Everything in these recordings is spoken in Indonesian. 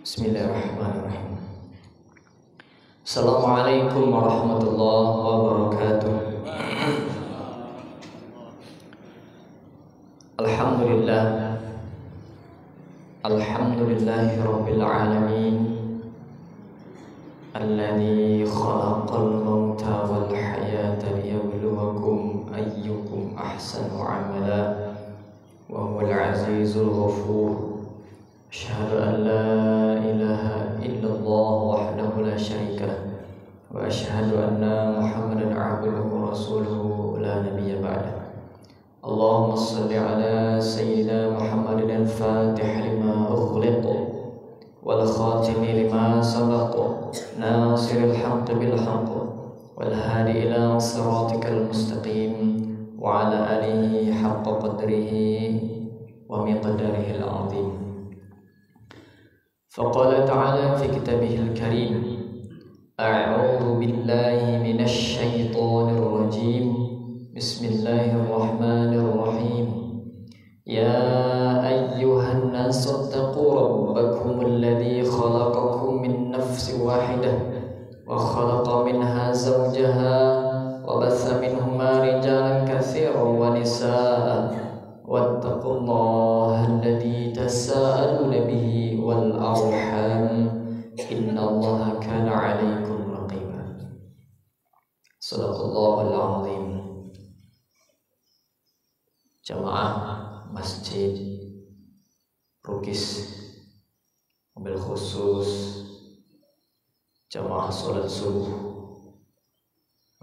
Bismillahirrahmanirrahim. Assalamualaikum warahmatullahi wabarakatuh. Alhamdulillah. Alhamdulillahi rabbil alamin. Alladzi khalaqal mauta wal hayata liyabluwakum ayyukum ahsanu amala. Wa huwal azizul ghafur. Asyhadu an la ilaha illallah wahdahu la syarika lah wa asyhadu anna Muhammadan abduhu wa rasuluhu la nabiyya ba'dah. Allahumma shalli ala sayyidina Muhammadin al-fatih lima ughliq wal khatimi lima sabaq nasiril haqq bil haqq wal hadi ila siratikal mustaqim wa ala alihi haqqa qadrihi wa miqdarihi al-'azim. فقال تعالى في كتابه الكريم: أعوذ بالله من الشيطان الرجيم بسم الله الرحمن الرحيم يا أيها الناس اتقوا ربكم الذي خلقكم من نفس واحدة وخلق منها زوجها وبث منهما رجالا كثيرا ونساء واتقوا الله الذي تساءلون به والأرحام إن الله كان عليكم رقيبا. صدق الله العظيم. Jamaah Masjid Rukis, mobil khusus jamaah sholat subuh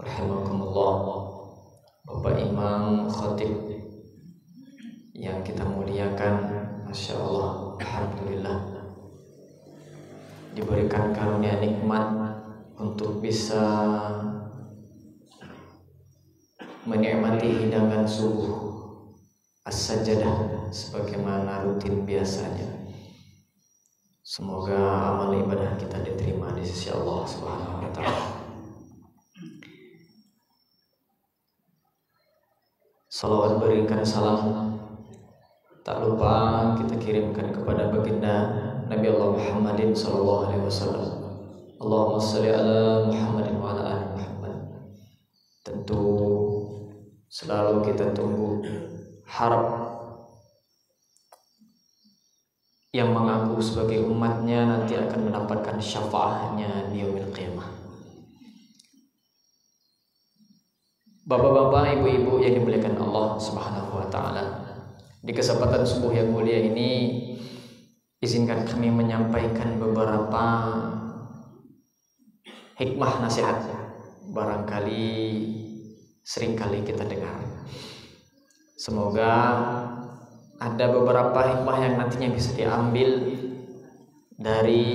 rahimakumullah, Bapak Imam Khatib yang kita muliakan, Masya Allah, Alhamdulillah diberikan karunia nikmat untuk bisa menikmati hidangan subuh as-sajadah sebagaimana rutin biasanya. Semoga amal ibadah kita diterima di sisi Allah Subhanahu wa taala. Salawat berikan salam tak lupa kita kirimkan kepada baginda Nabi Allah Muhammadin sallallahu alaihi wasallam. Allahumma shalli ala Muhammadin wa ala ali Muhammad. Tentu selalu kita tunggu, harap yang mengaku sebagai umatnya nanti akan mendapatkan syafaatnya di yaumil qiyamah. Bapak-bapak, ibu-ibu yang dimuliakan Allah Subhanahu wa taala, di kesempatan subuh yang mulia ini izinkan kami menyampaikan beberapa hikmah nasihat, barangkali seringkali kita dengar. Semoga ada beberapa hikmah yang nantinya bisa diambil dari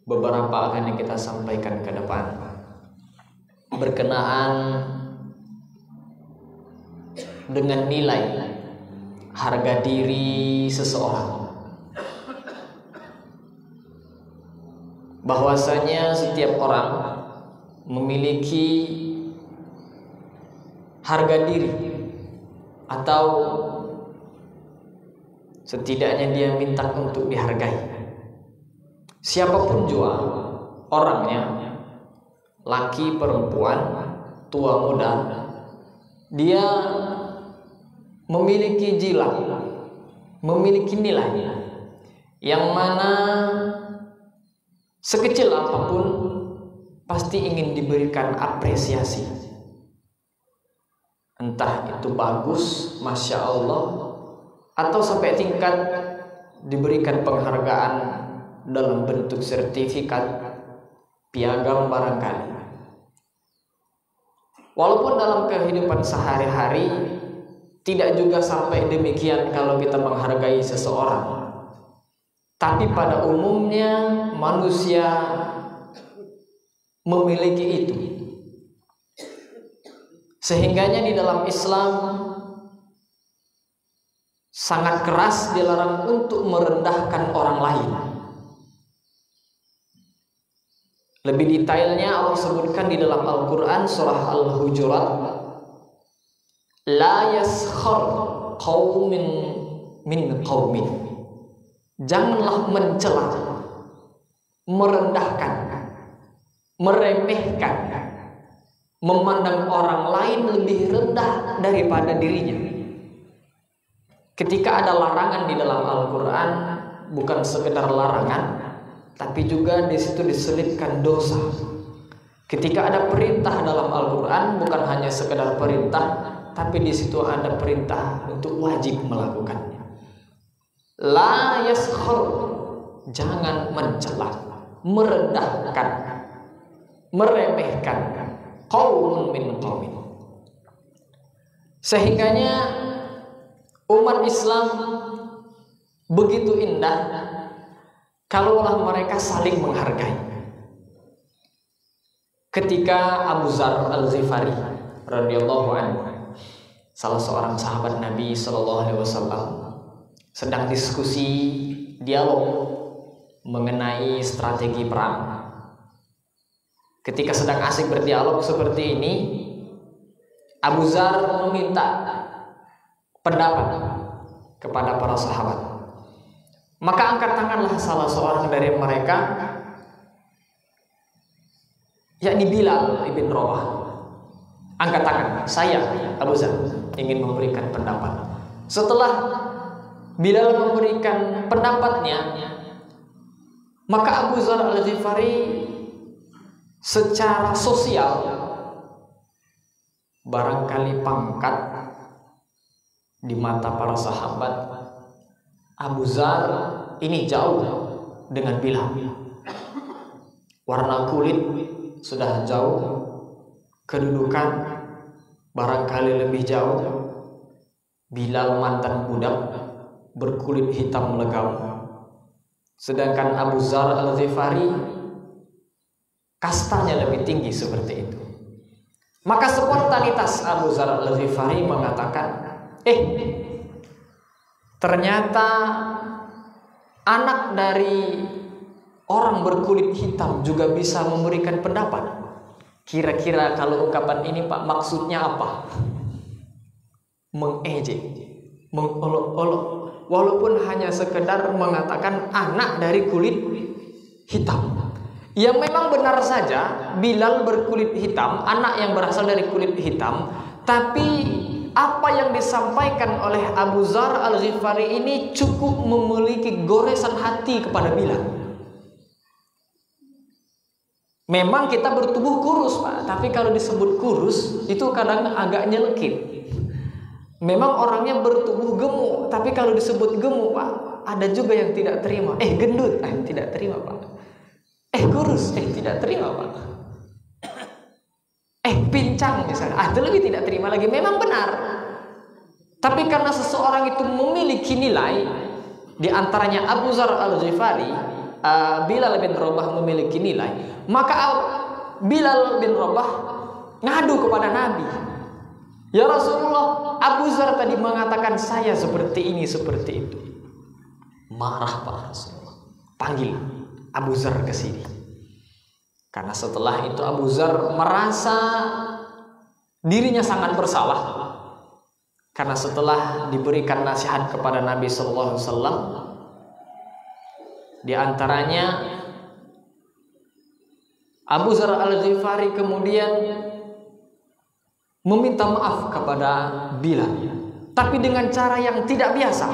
beberapa akan yang kita sampaikan ke depan berkenaan dengan nilai harga diri seseorang, bahwasanya setiap orang memiliki harga diri, atau setidaknya dia minta untuk dihargai. Siapapun jua orangnya, laki perempuan, tua muda, dia memiliki jilat, memiliki nilai yang mana sekecil apapun pasti ingin diberikan apresiasi. Entah itu bagus, Masya Allah, atau sampai tingkat diberikan penghargaan dalam bentuk sertifikat, piagam barangkali. Walaupun dalam kehidupan sehari-hari tidak juga sampai demikian kalau kita menghargai seseorang, tapi pada umumnya manusia memiliki itu. Sehingganya di dalam Islam sangat keras dilarang untuk merendahkan orang lain. Lebih detailnya Allah sebutkan di dalam Al-Quran surah Al-Hujurat, la yaskhar qaumin min qaumin. Janganlah mencela, merendahkan, meremehkan, memandang orang lain lebih rendah daripada dirinya. Ketika ada larangan di dalam Al-Quran, bukan sekedar larangan, tapi juga di situ diselipkan dosa. Ketika ada perintah dalam Al-Quran, bukan hanya sekedar perintah, tapi di situ ada perintah untuk wajib melakukannya. La yaskhur, jangan mencela, merendahkan, meremehkan qaumun min qaumin. Sehingganya umat Islam begitu indah kalaulah mereka saling menghargai. Ketika Abu Dzar Al-Ghifari radhiyallahu anhu, salah seorang sahabat Nabi sallallahu alaihi wasallam, sedang diskusi dialog mengenai strategi perang. Ketika sedang asik berdialog seperti ini, Abu Dzar meminta pendapat kepada para sahabat. Maka angkat tanganlah salah seorang dari mereka, yakni Bilal ibn Rabah. Angkat tangan, saya Abu Dzar ingin memberikan pendapat. Setelah Bilal memberikan pendapatnya, maka Abu Dzar Al-Ghifari secara sosial barangkali pangkat di mata para sahabat, Abu Dzar ini jauh dengan Bilal. Warna kulit sudah jauh, kedudukan barangkali lebih jauh. Bilal mantan budak berkulit hitam legam, sedangkan Abu Dzar Al-Ghifari kastanya lebih tinggi seperti itu. Maka spontanitas Abu Dzar Al-Ghifari mengatakan, ternyata anak dari orang berkulit hitam juga bisa memberikan pendapat. Kira-kira kalau ungkapan ini Pak, maksudnya apa? Mengejek, mengolok-olok, walaupun hanya sekedar mengatakan anak dari kulit hitam. Yang memang benar saja Bilal berkulit hitam, anak yang berasal dari kulit hitam, tapi apa yang disampaikan oleh Abu Dzar Al-Ghifari ini cukup memiliki goresan hati kepada Bilal. Memang kita bertubuh kurus Pak, tapi kalau disebut kurus itu kadang agak nyelekit. Memang orangnya bertubuh gemuk, tapi kalau disebut gemuk Pak, ada juga yang tidak terima. Gendut, tidak terima Pak. Kurus, tidak terima Pak. Pincang misalnya, itu lebih tidak terima lagi. Memang benar. Tapi karena seseorang itu memiliki nilai, di antaranya Abu Dzar Al-Ghifari, Bilal bin Rabah memiliki nilai, maka Bilal bin Rabah ngadu kepada Nabi. Ya Rasulullah, Abu Dzar tadi mengatakan saya seperti ini, seperti itu. Marah Pak Rasulullah. Panggil Abu Dzar ke sini. Karena setelah itu Abu Dzar merasa dirinya sangat bersalah. Karena setelah diberikan nasihat kepada Nabi sallallahu alaihi wasallam, di antaranya Abu Dzar Al-Ghifari kemudian meminta maaf kepada Bilal, tapi dengan cara yang tidak biasa.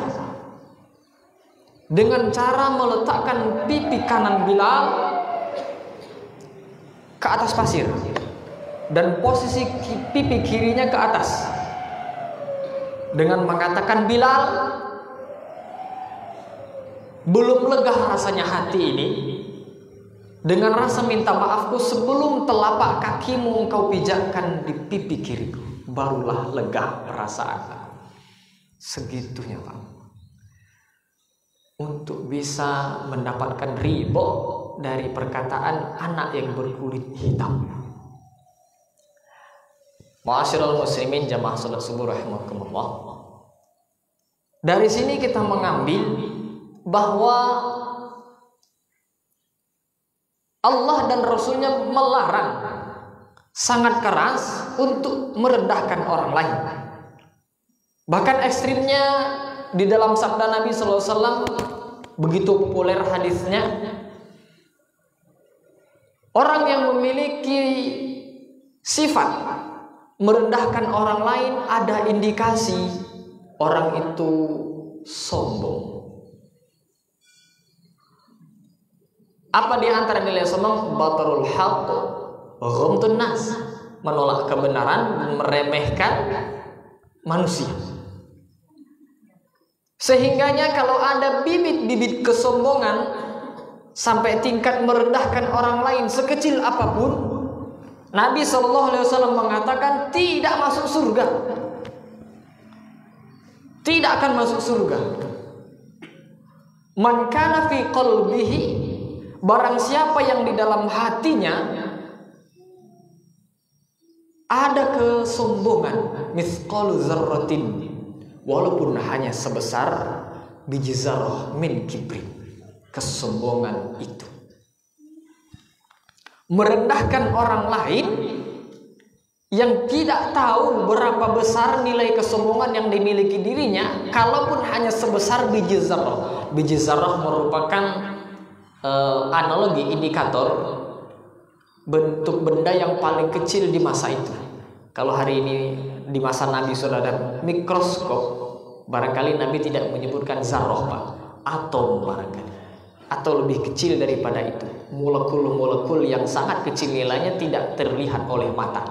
Dengan cara meletakkan pipi kanan Bilal ke atas pasir dan posisi pipi kirinya ke atas, dengan mengatakan, Bilal, belum lega rasanya hati ini dengan rasa minta maafku sebelum telapak kakimu engkau pijakkan di pipi kiriku, barulah lega perasaan. Segitunya Pak, untuk bisa mendapatkan ridho dari perkataan anak yang berkulit hitam. Ma'asyiral muslimin jamaah salat subuh rahimakumullah. Dari sini kita mengambil bahwa Allah dan Rasulnya melarang sangat keras untuk merendahkan orang lain. Bahkan ekstrimnya di dalam sabda Nabi SAW, begitu populer hadisnya. Orang yang memiliki sifat merendahkan orang lain ada indikasi orang itu sombong. Apa di antara nilai sombong? Batarul haqq, ghamtun nas, menolak kebenaran, meremehkan manusia. Sehingganya kalau ada bibit-bibit kesombongan sampai tingkat merendahkan orang lain sekecil apapun, Nabi SAW mengatakan tidak masuk surga, tidak akan masuk surga. Man kana fi qalbihi, barang siapa yang di dalam hatinya ada kesombongan, mithqalu dzarratin, walaupun hanya sebesar biji zarrah min kibrin, kesombongan itu, merendahkan orang lain yang tidak tahu berapa besar nilai kesombongan yang dimiliki dirinya, kalaupun hanya sebesar biji zarrah. Biji zarrah merupakan analogi, indikator bentuk benda yang paling kecil di masa itu. Kalau hari ini di masa Nabi sudah ada mikroskop, barangkali Nabi tidak menyebutkan zarrah, Pak, atom barangkali, atau lebih kecil daripada itu, molekul-molekul yang sangat kecil nilainya tidak terlihat oleh mata.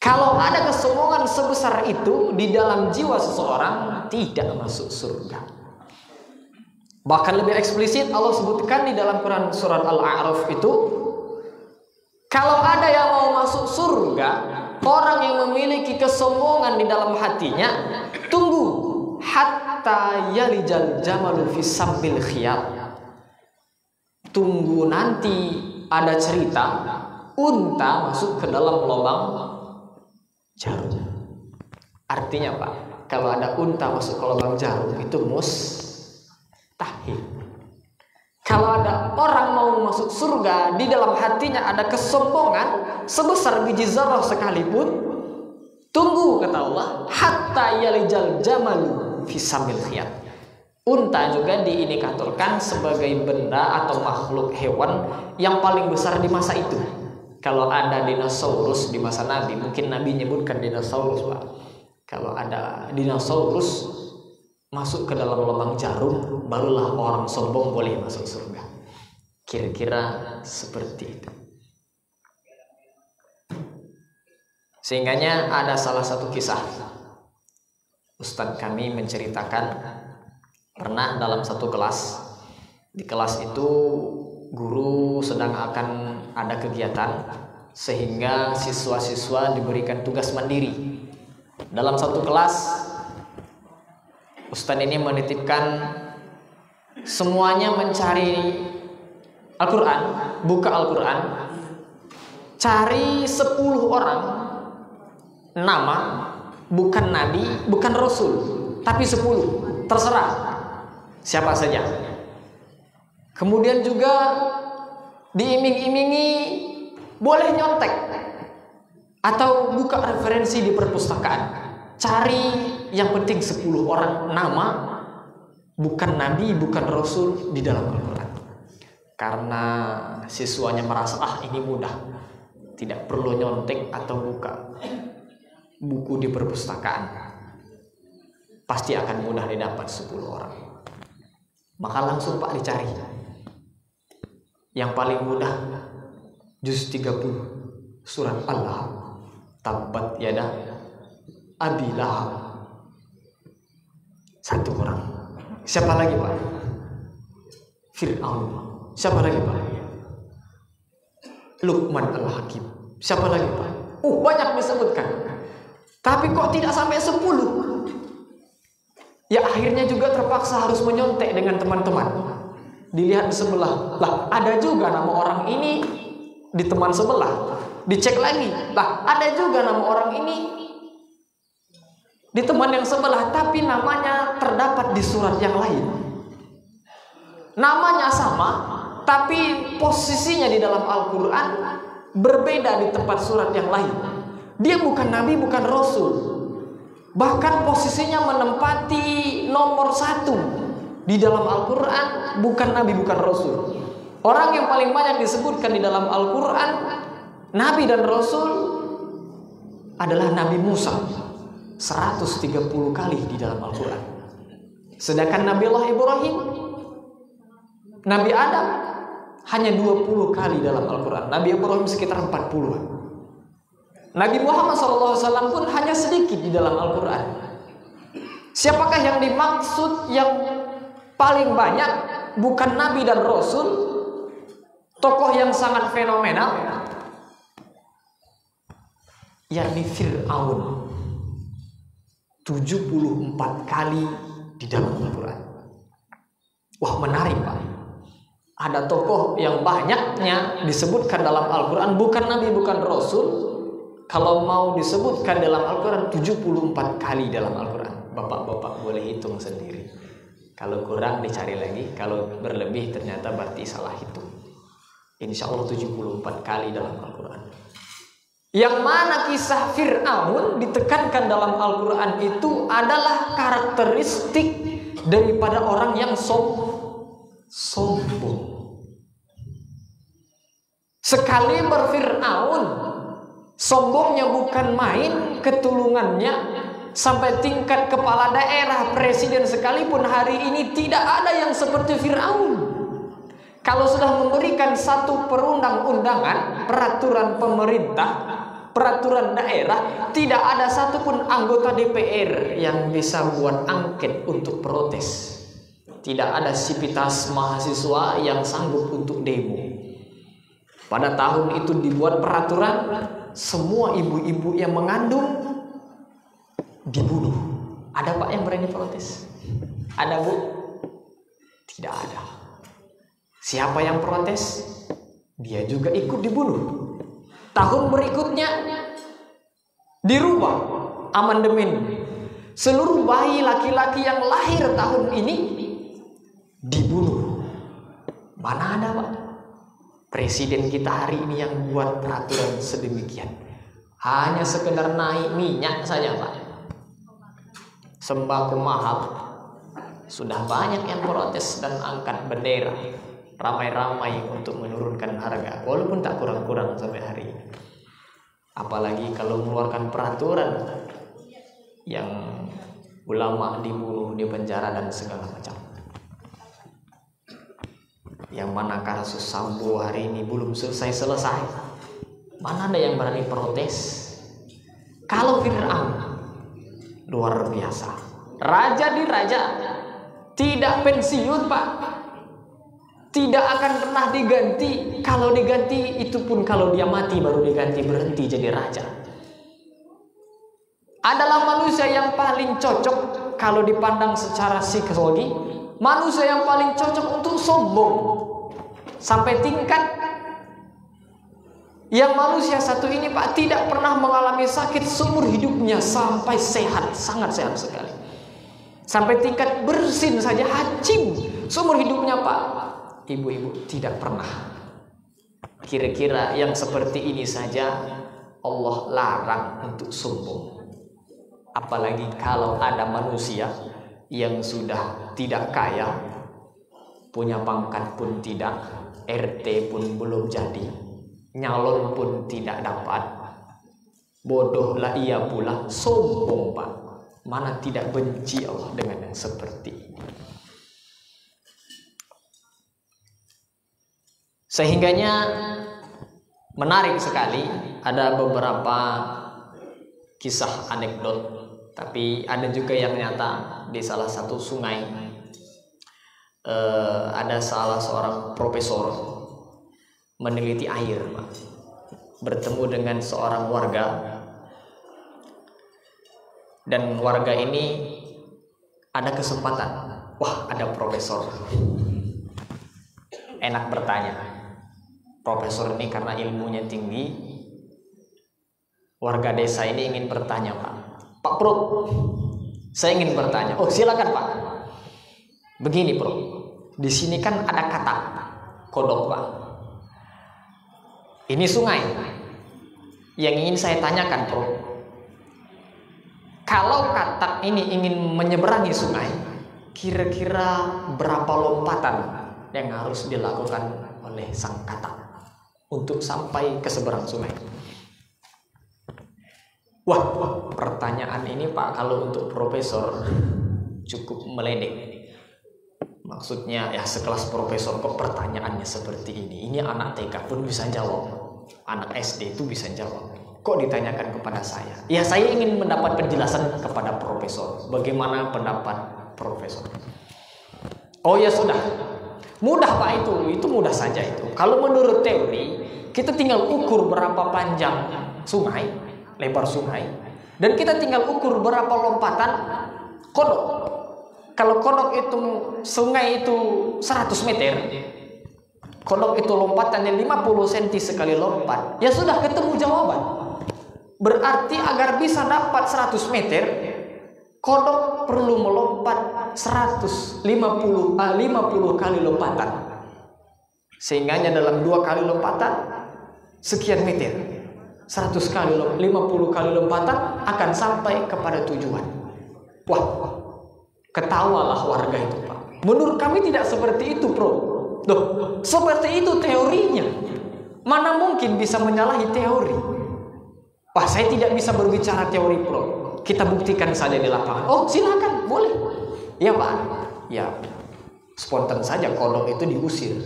Kalau ada kesombongan sebesar itu di dalam jiwa seseorang, tidak masuk surga. Bahkan lebih eksplisit Allah sebutkan di dalam Quran surat Al-A'raf itu, kalau ada yang mau masuk surga, orang yang memiliki kesombongan di dalam hatinya, tunggu hatta yalijal jamalu fi sambil khiyat. Tunggu nanti ada cerita unta masuk ke dalam lubang jarum. Artinya Pak, kalau ada unta masuk ke lubang jarum itu mustahil. Kalau ada orang mau masuk surga, di dalam hatinya ada kesombongan sebesar biji zarrah sekalipun, tunggu kata Allah, hatta yalijal jamalu fi sambil khiyat. Unta juga diindikatorkan sebagai benda atau makhluk hewan yang paling besar di masa itu. Kalau ada dinosaurus di masa Nabi, mungkin Nabi nyebutkan dinosaurus, Pak. Kalau ada dinosaurus masuk ke dalam lubang jarum, barulah orang sombong boleh masuk surga. Kira-kira seperti itu. Sehingganya ada salah satu kisah, Ustadz kami menceritakan pernah dalam satu kelas. Di kelas itu guru sedang akan ada kegiatan, sehingga siswa-siswa diberikan tugas mandiri. Dalam satu kelas, Ustadz ini menitipkan semuanya mencari Al-Quran, buka Al-Quran, cari 10 orang nama, bukan nabi, bukan rasul, tapi 10, terserah siapa saja. Kemudian juga diiming-imingi boleh nyontek atau buka referensi di perpustakaan. Cari yang penting 10 orang nama, bukan nabi, bukan rasul di dalam Al-Quran. Karena siswanya merasa ini mudah, tidak perlu nyontek atau buka buku di perpustakaan, pasti akan mudah didapat 10 orang. Maka langsung Pak dicari yang paling mudah, juz 30 surat Al-Lahab, tabbat yada abi lahab. 1 orang. Siapa lagi Pak? Fir'aun. Siapa lagi Pak? Luqman Al-Hakim. Siapa lagi Pak? Banyak disebutkan. Tapi kok tidak sampai 10? Ya akhirnya juga terpaksa harus menyontek dengan teman-teman. Dilihat di sebelah, lah ada juga nama orang ini di teman sebelah. Dicek lagi, lah ada juga nama orang ini di teman yang sebelah, tapi namanya terdapat di surat yang lain. Namanya sama, tapi posisinya di dalam Al-Quran berbeda di tempat surat yang lain. Dia bukan nabi, bukan rasul, bahkan posisinya menempati nomor 1 di dalam Al-Quran bukan Nabi, bukan Rasul. Orang yang paling banyak disebutkan di dalam Al-Quran Nabi dan Rasul adalah Nabi Musa, 130 kali di dalam Al-Quran. Sedangkan Nabi Allah Ibrahim, Nabi Adam hanya 20 kali dalam Al-Quran. Nabi Ibrahim sekitar 40-an. Nabi Muhammad SAW pun hanya sedikit di dalam Al-Quran. Siapakah yang dimaksud yang paling banyak? Bukan Nabi dan Rasul, tokoh yang sangat fenomenal, yakni Fir'aun, 74 kali di dalam Al-Quran. Wah, menarik Pak. Ada tokoh yang banyaknya disebutkan dalam Al-Quran, bukan Nabi, bukan Rasul. Kalau mau disebutkan dalam Al-Quran 74 kali dalam Al-Quran. Bapak-bapak boleh hitung sendiri. Kalau kurang dicari lagi, kalau berlebih ternyata berarti salah hitung. Insya Allah 74 kali dalam Al-Quran. Yang mana kisah Fir'aun ditekankan dalam Al-Quran itu adalah karakteristik daripada orang yang sombong. Sekali berFir'aun, sombongnya bukan main, ketulungannya sampai tingkat kepala daerah, presiden sekalipun hari ini tidak ada yang seperti Fir'aun. Kalau sudah memberikan satu perundang-undangan, peraturan pemerintah, peraturan daerah, tidak ada satupun anggota DPR yang bisa buat angket untuk protes. Tidak ada sivitas mahasiswa yang sanggup untuk demo. Pada tahun itu dibuat peraturan, semua ibu-ibu yang mengandung dibunuh. Ada Pak yang berani protes? Ada Bu? Tidak ada. Siapa yang protes? Dia juga ikut dibunuh. Tahun berikutnya dirubah amandemen. Seluruh bayi laki-laki yang lahir tahun ini dibunuh. Mana ada Pak? Presiden kita hari ini yang buat peraturan sedemikian. Hanya sekedar naik minyak saja Pak. Sembako mahal. Sudah banyak yang protes dan angkat bendera. Ramai-ramai untuk menurunkan harga. Walaupun tak kurang-kurang sampai hari ini. Apalagi kalau mengeluarkan peraturan yang ulama dibunuh, dipenjara dan segala macam. Yang mana kasus Sambo hari ini belum selesai. Mana ada yang berani protes? Kalau Fir'aun luar biasa, raja di raja, tidak pensiun Pak, tidak akan pernah diganti. Kalau diganti itu pun kalau dia mati baru diganti, berhenti jadi raja. Adalah manusia yang paling cocok kalau dipandang secara psikologi, manusia yang paling cocok untuk sombong. Sampai tingkat yang manusia satu ini Pak tidak pernah mengalami sakit seumur hidupnya, sampai sehat, sangat sehat sekali. Sampai tingkat bersin saja hacim seumur hidupnya Pak. Ibu-ibu tidak pernah. Kira-kira yang seperti ini saja Allah larang untuk sombong. Apalagi kalau ada manusia yang sudah tidak kaya, punya pangkat pun tidak, RT pun belum jadi, nyalon pun tidak dapat, bodohlah ia pula, sombong Pak. Mana tidak benci Allah dengan yang seperti ini. Sehingganya menarik sekali, ada beberapa kisah anekdot, tapi ada juga yang nyata. Di salah satu sungai ada salah seorang profesor meneliti air, Pak. Bertemu dengan seorang warga, dan warga ini ada kesempatan, wah ada profesor, enak bertanya. Profesor ini karena ilmunya tinggi, warga desa ini ingin bertanya, Pak Prof, saya ingin bertanya. Oh silakan Pak. Begini Prof, di sini kan ada katak kodok Pak. Ini sungai. Yang ingin saya tanyakan Prof, kalau katak ini ingin menyeberangi sungai, kira-kira berapa lompatan yang harus dilakukan oleh sang katak untuk sampai ke seberang sungai? Wah, pertanyaan ini Pak kalau untuk profesor cukup meledek. Maksudnya ya sekelas profesor kok pertanyaannya seperti ini. Ini anak TK pun bisa jawab. Anak SD itu bisa jawab. Kok ditanyakan kepada saya? Ya saya ingin mendapat penjelasan kepada profesor. Bagaimana pendapat profesor? Oh ya sudah. Mudah Pak itu mudah saja itu. Kalau menurut teori, kita tinggal ukur berapa panjang sungai, lebar sungai. Dan kita tinggal ukur berapa lompatan kodok. Kalau kodok itu sungai itu 100 meter, kodok itu lompatannya 50 cm sekali lompat, ya sudah ketemu jawaban. Berarti agar bisa dapat 100 meter, kodok perlu melompat 50 kali lompatan. Sehingga dalam 2 kali lompatan sekian meter. 100 kali 50 kali lompatan akan sampai kepada tujuan. Wah, ketawalah warga itu Pak. Menurut kami tidak seperti itu Bro. Loh, seperti itu teorinya. Mana mungkin bisa menyalahi teori? Wah, saya tidak bisa berbicara teori Bro. Kita buktikan saja di lapangan. Oh silakan, boleh. Ya Pak. Ya, spontan saja kodok itu diusir.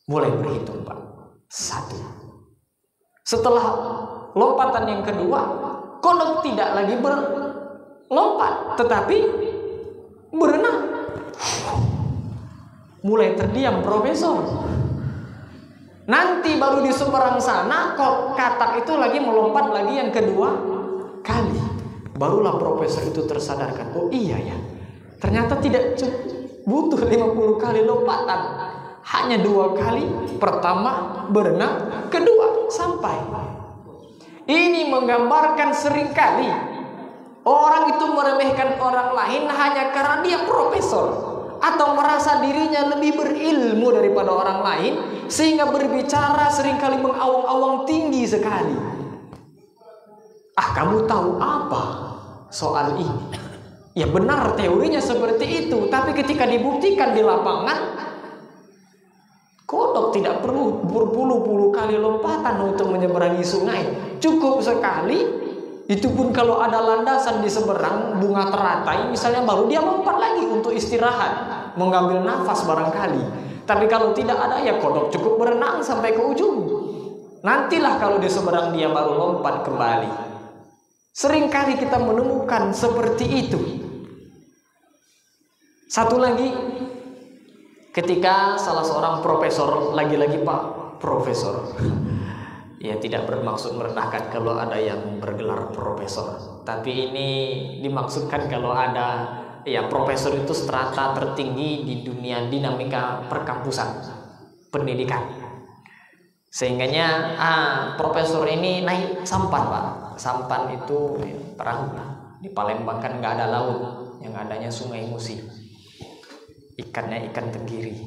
Mulai berhitung Pak. 1. Setelah lompatan yang kedua, kodok tidak lagi lompat, tetapi berenang. Mulai terdiam profesor. Nanti baru di seberang sana kok katak itu lagi melompat lagi yang kedua kali. Barulah profesor itu tersadarkan. Oh iya ya, ternyata tidak butuh 50 kali lompatan. Hanya 2 kali. Pertama berenang, kedua sampai. Ini menggambarkan seringkali orang itu meremehkan orang lain hanya karena dia profesor atau merasa dirinya lebih berilmu daripada orang lain sehingga berbicara seringkali mengawang-awang tinggi sekali. Ah, kamu tahu apa soal ini? Ya benar teorinya seperti itu, tapi ketika dibuktikan di lapangan, kodok tidak perlu berpuluh-puluh kali lompatan untuk menyeberangi sungai. Cukup sekali. Itu pun kalau ada landasan di seberang bunga teratai misalnya, baru dia lompat lagi untuk istirahat, mengambil nafas barangkali. Tapi kalau tidak ada, ya kodok cukup berenang sampai ke ujung. Nantilah kalau di seberang dia baru lompat kembali. Seringkali kita menemukan seperti itu. Satu lagi, ketika salah seorang profesor, lagi-lagi Pak Profesor, ya tidak bermaksud merendahkan kalau ada yang bergelar profesor, tapi ini dimaksudkan kalau ada ya profesor itu strata tertinggi di dunia dinamika perkampusan pendidikan. Sehingganya profesor ini naik sampan Pak. Sampan itu ya, perahu lah. Di Palembang kan nggak ada laut, yang adanya Sungai Musi. Ikannya ikan tenggiri.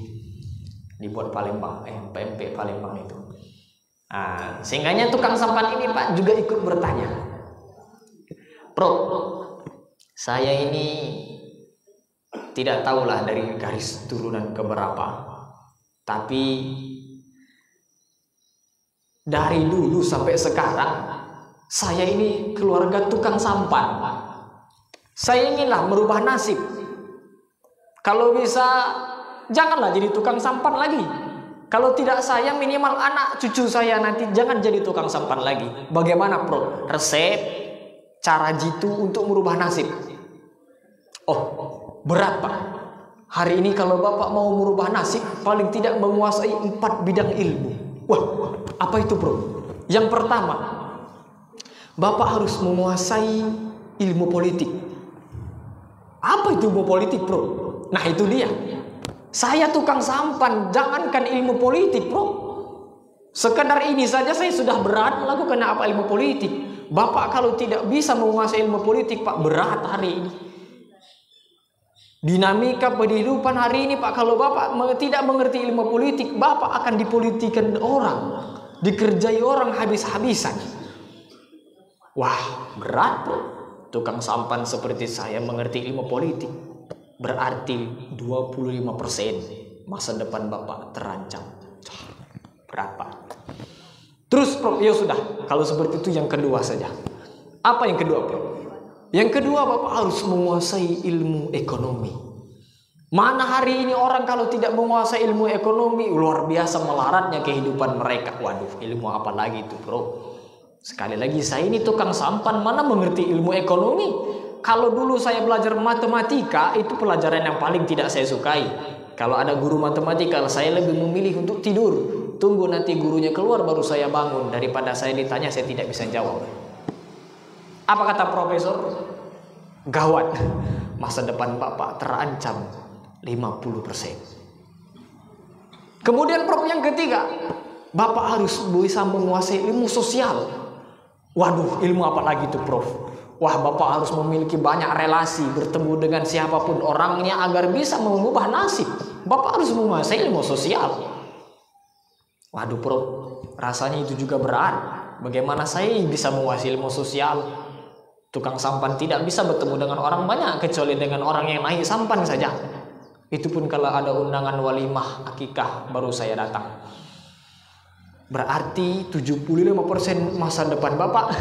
Dibuat Palembang, PMP Palembang itu. Sehingganya tukang sampan ini Pak juga ikut bertanya, Prof, saya ini tidak tahulah dari garis turunan keberapa, tapi dari dulu sampai sekarang saya ini keluarga tukang sampan. Saya inginlah merubah nasib. Kalau bisa janganlah jadi tukang sampan lagi. Kalau tidak saya, minimal anak cucu saya nanti jangan jadi tukang sampan lagi. Bagaimana Bro? Resep, cara jitu untuk merubah nasib. Oh, berat Pak. Hari ini kalau Bapak mau merubah nasib, paling tidak menguasai 4 bidang ilmu. Wah, apa itu Bro? Yang pertama, Bapak harus menguasai ilmu politik. Apa itu ilmu politik Bro? Nah itu dia. Saya tukang sampan, jangankan ilmu politik Bro. Sekedar ini saja saya sudah berat melakukan apa ilmu politik. Bapak kalau tidak bisa menguasai ilmu politik Pak, berat hari ini. Dinamika kehidupan hari ini Pak, kalau Bapak tidak mengerti ilmu politik, Bapak akan dipolitikan orang, dikerjai orang habis-habisan. Wah, berat Bro. tukang sampan seperti saya mengerti ilmu politik, berarti 25% masa depan Bapak terancam. Berapa? Terus Prof, ya sudah, kalau seperti itu yang kedua saja. Apa yang kedua, Prof? Yang kedua, Bapak harus menguasai ilmu ekonomi. Mana hari ini orang kalau tidak menguasai ilmu ekonomi, luar biasa melaratnya kehidupan mereka. Waduh, ilmu apa lagi itu, Bro? Sekali lagi, saya ini tukang sampan, mana mengerti ilmu ekonomi. Kalau dulu saya belajar matematika, itu pelajaran yang paling tidak saya sukai. Kalau ada guru matematika, saya lebih memilih untuk tidur. Tunggu nanti gurunya keluar baru saya bangun, daripada saya ditanya saya tidak bisa jawab. Apa kata profesor? Gawat, masa depan Bapak terancam 50%. Kemudian Prof, yang ketiga, Bapak harus bisa menguasai ilmu sosial. Waduh, ilmu apa lagi itu, Prof? Wah, Bapak harus memiliki banyak relasi, bertemu dengan siapapun orangnya agar bisa mengubah nasib. Bapak harus menguasai ilmu sosial. Waduh, Prof, rasanya itu juga berat. Bagaimana saya bisa menguasai ilmu sosial? Tukang sampan tidak bisa bertemu dengan orang banyak kecuali dengan orang yang naik sampan saja. Itu pun kalau ada undangan walimah akikah baru saya datang. Berarti 75% masa depan Bapak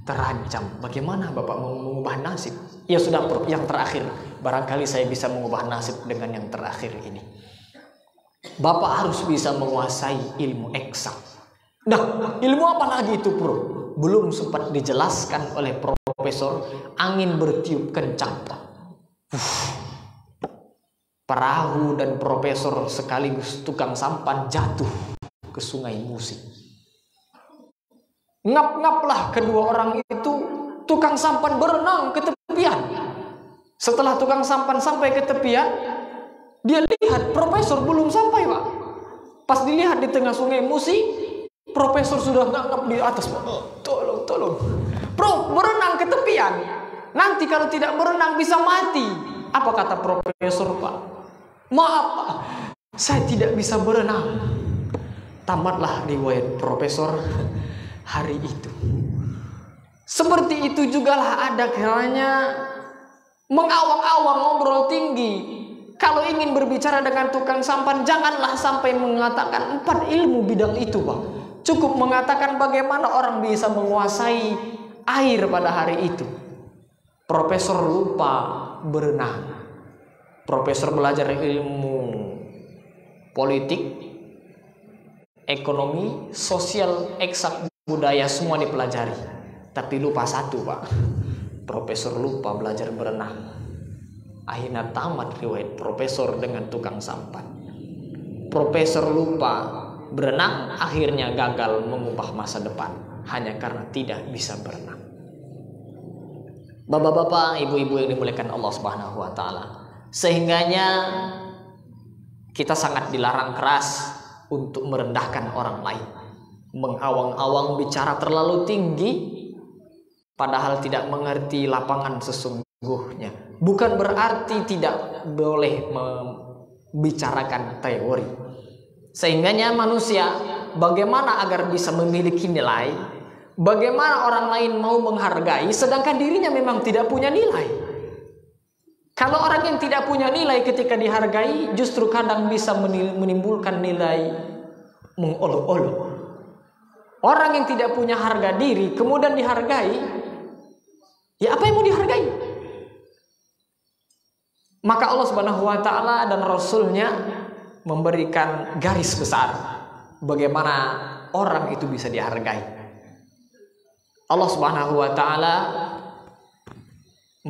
terancam. Bagaimana Bapak mau mengubah nasib? Ya sudah, Prof, yang terakhir. Barangkali saya bisa mengubah nasib dengan yang terakhir ini. Bapak harus bisa menguasai ilmu eksak. Nah, ilmu apa lagi itu, Prof? Belum sempat dijelaskan oleh profesor. Angin bertiup kencang. Perahu dan profesor sekaligus tukang sampan jatuh ke sungai Musi. Ngap-ngaplah kedua orang itu. Tukang sampan berenang ke tepian. Setelah tukang sampan sampai ke tepian, dia lihat profesor belum sampai, Pak. Pas dilihat di tengah sungai Musi, profesor sudah ngangkap di atas, Pak. Tolong. Prof, berenang ke tepian. Nanti kalau tidak berenang bisa mati. Apa kata profesor, Pak? Maaf, Pak, saya tidak bisa berenang. Tamatlah riwayat profesor hari itu. Seperti itu jugalah ada kalanya mengawang-awang ngobrol tinggi. Kalau ingin berbicara dengan tukang sampan, janganlah sampai mengatakan 4 ilmu bidang itu, Pak. Cukup mengatakan bagaimana orang bisa menguasai air pada hari itu. Profesor lupa berenang. Profesor belajar ilmu politik, ekonomi, sosial, eksak, budaya, semua dipelajari. Tapi lupa satu, Pak. Profesor lupa belajar berenang. Akhirnya tamat riwayat profesor dengan tukang sampan. Profesor lupa berenang, akhirnya gagal mengubah masa depan hanya karena tidak bisa berenang. Bapak-bapak, ibu-ibu yang dimuliakan Allah Subhanahu wa taala. Sehingganya kita sangat dilarang keras untuk merendahkan orang lain. Mengawang-awang bicara terlalu tinggi padahal tidak mengerti lapangan sesungguhnya. Bukan berarti tidak boleh membicarakan teori. Sehingganya manusia bagaimana agar bisa memiliki nilai, bagaimana orang lain mau menghargai sedangkan dirinya memang tidak punya nilai. Kalau orang yang tidak punya nilai ketika dihargai justru kadang bisa menimbulkan nilai mengolok-olok. Orang yang tidak punya harga diri kemudian dihargai, ya apa yang mau dihargai? Maka Allah Subhanahu wa taala dan Rasulnya memberikan garis besar bagaimana orang itu bisa dihargai. Allah Subhanahu wa taala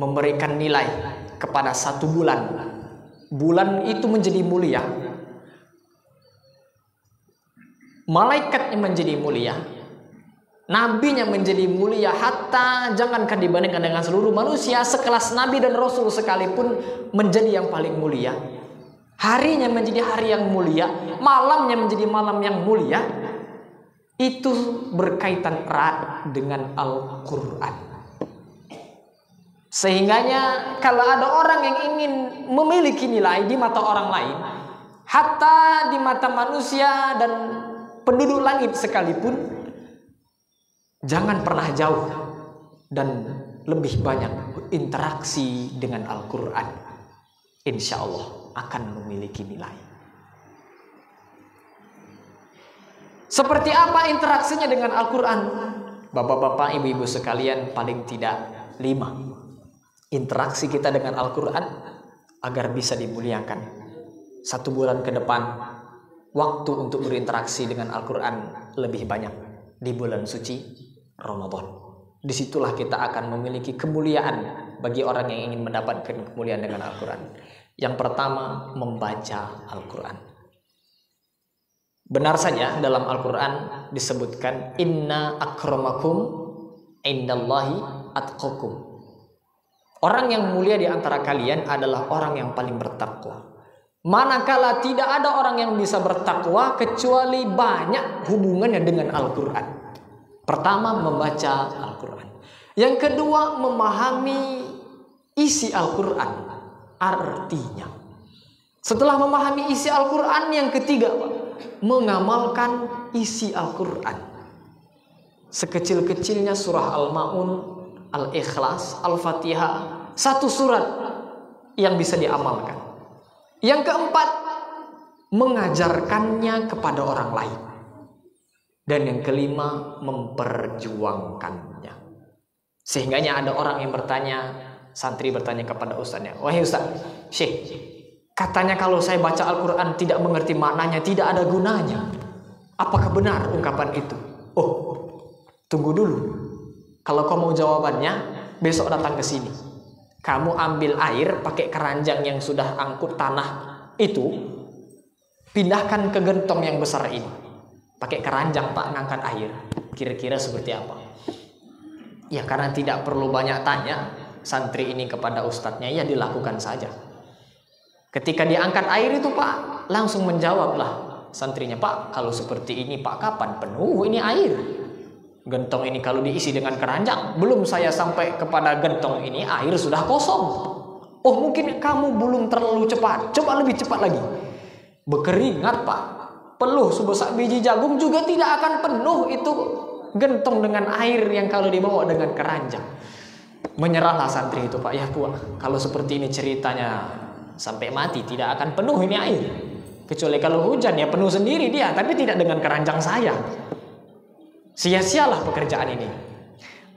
memberikan nilai kepada 1 bulan. Bulan itu menjadi mulia. Malaikatnya menjadi mulia. Nabinya menjadi mulia. Hatta jangankan dibandingkan dengan seluruh manusia, sekelas Nabi dan Rasul sekalipun menjadi yang paling mulia. Harinya menjadi hari yang mulia, malamnya menjadi malam yang mulia. Itu berkaitan erat dengan Al-Quran. Sehingganya kalau ada orang yang ingin memiliki nilai di mata orang lain, hatta di mata manusia dan penduduk langit sekalipun, jangan pernah jauh dan lebih banyak interaksi dengan Al-Quran, insya Allah akan memiliki nilai. Seperti apa interaksinya dengan Al-Quran? Bapak-bapak, ibu-ibu sekalian, paling tidak 5 interaksi kita dengan Al-Quran agar bisa dimuliakan. 1 bulan ke depan, waktu untuk berinteraksi dengan Al-Quran lebih banyak di bulan suci Ramadan. Disitulah kita akan memiliki kemuliaan bagi orang yang ingin mendapatkan kemuliaan dengan Al-Quran. Yang pertama, membaca Al-Quran. Benar saja dalam Al-Quran disebutkan inna akramakum indallahi atqakum. Orang yang mulia di antara kalian adalah orang yang paling bertakwa. Manakala tidak ada orang yang bisa bertakwa kecuali banyak hubungannya dengan Al-Quran. Pertama, membaca Al-Quran. Yang kedua, memahami isi Al-Quran, artinya. Setelah memahami isi Al-Quran, yang ketiga, mengamalkan isi Al-Quran. Sekecil-kecilnya surah Al-Ma'un, Al-Ikhlas, Al-Fatihah, 1 surat yang bisa diamalkan. Yang keempat, mengajarkannya kepada orang lain. Dan yang kelima, memperjuangkannya. Sehingganya ada orang yang bertanya, santri bertanya kepada ustaznya, wahai ustaz, Syekh, katanya kalau saya baca Al-Quran tidak mengerti maknanya, tidak ada gunanya. Apakah benar ungkapan itu? Oh, tunggu dulu. Kalau kau mau jawabannya, besok datang ke sini. Kamu ambil air pakai keranjang yang sudah angkut tanah itu, pindahkan ke gentong yang besar ini. Pakai keranjang Pak ngangkat air. Kira-kira seperti apa? Ya karena tidak perlu banyak tanya santri ini kepada ustadznya, ya dilakukan saja. Ketika diangkat air itu Pak, langsung menjawablah santrinya, Pak kalau seperti ini Pak kapan penuh ini air? Gentong ini kalau diisi dengan keranjang, belum saya sampai kepada gentong ini air sudah kosong. Oh mungkin kamu belum terlalu cepat, coba lebih cepat lagi. Berkeringat Pak, peluh sebesar biji jagung juga tidak akan penuh itu gentong dengan air yang kalau dibawa dengan keranjang. Menyerahlah santri itu Pak, ya Pak kalau seperti ini ceritanya sampai mati tidak akan penuh ini air. Kecuali kalau hujan ya penuh sendiri dia, tapi tidak dengan keranjang saya. Sia-sialah pekerjaan ini.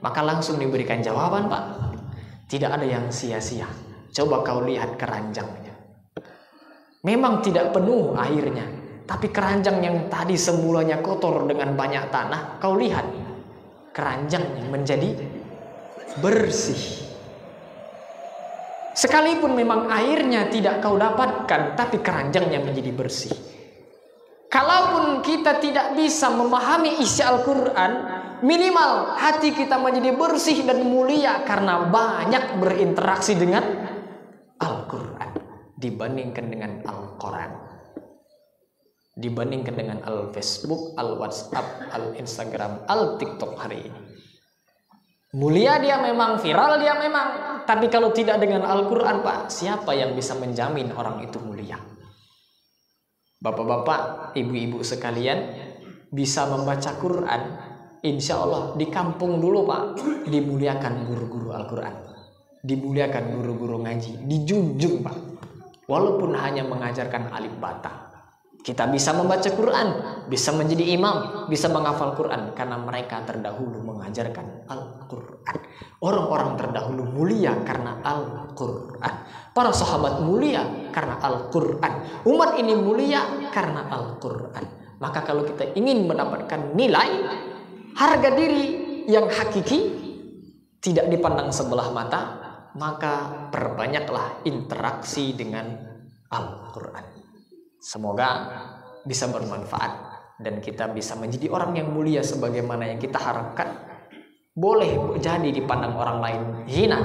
Maka langsung diberikan jawaban Pak, tidak ada yang sia-sia. Coba kau lihat keranjangnya. Memang tidak penuh airnya, tapi keranjang yang tadi semulanya kotor dengan banyak tanah, kau lihat keranjangnya menjadi bersih. Sekalipun memang airnya tidak kau dapatkan, tapi keranjangnya menjadi bersih. Kalaupun kita tidak bisa memahami isi Al-Quran, minimal hati kita menjadi bersih dan mulia karena banyak berinteraksi dengan Al-Quran dibandingkan dengan Al-Quran, dibandingkan dengan Al-Facebook, Al-WhatsApp, Al-Instagram, Al-TikTok hari ini. Mulia dia memang, viral dia memang, tapi kalau tidak dengan Al-Quran Pak, siapa yang bisa menjamin orang itu mulia? Bapak-bapak, ibu-ibu sekalian, bisa membaca Quran, insya Allah di kampung dulu Pak, dimuliakan guru-guru Al-Quran, dimuliakan guru-guru ngaji, dijunjung Pak. Walaupun hanya mengajarkan alif bata, kita bisa membaca Quran, bisa menjadi imam, bisa menghafal Quran, karena mereka terdahulu mengajarkan Al-Quran. Orang-orang terdahulu mulia karena Al-Quran. Para sahabat mulia karena Al-Quran. Umat ini mulia karena Al-Quran. Maka kalau kita ingin mendapatkan nilai, harga diri yang hakiki, tidak dipandang sebelah mata, maka perbanyaklah interaksi dengan Al-Quran. Semoga bisa bermanfaat dan kita bisa menjadi orang yang mulia sebagaimana yang kita harapkan. Boleh jadi dipandang orang lain hina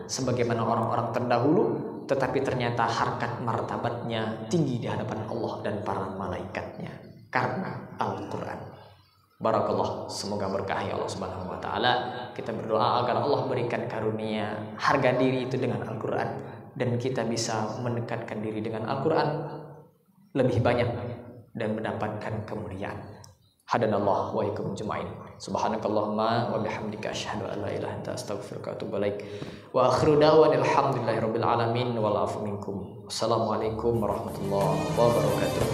sebagaimana orang-orang terdahulu, tetapi ternyata harkat martabatnya tinggi di hadapan Allah dan para malaikatnya karena Al-Quran. Barakallah, semoga berkah ya Allah Subhanahu wa taala. Kita berdoa agar Allah berikan karunia harga diri itu dengan Al-Quran dan kita bisa mendekatkan diri dengan Al-Quran lebih banyak dan mendapatkan kemuliaan. hadanallah wa iyyakum ajma'in. Subhanakallahumma wa bihamdika asyhadu an la ilaha illa anta astaghfiruka wa atubu ilaik. Wa akhiru da'wana alhamdulillahirabbil alamin wal afu minkum. Wassalamualaikum warahmatullahi wabarakatuh.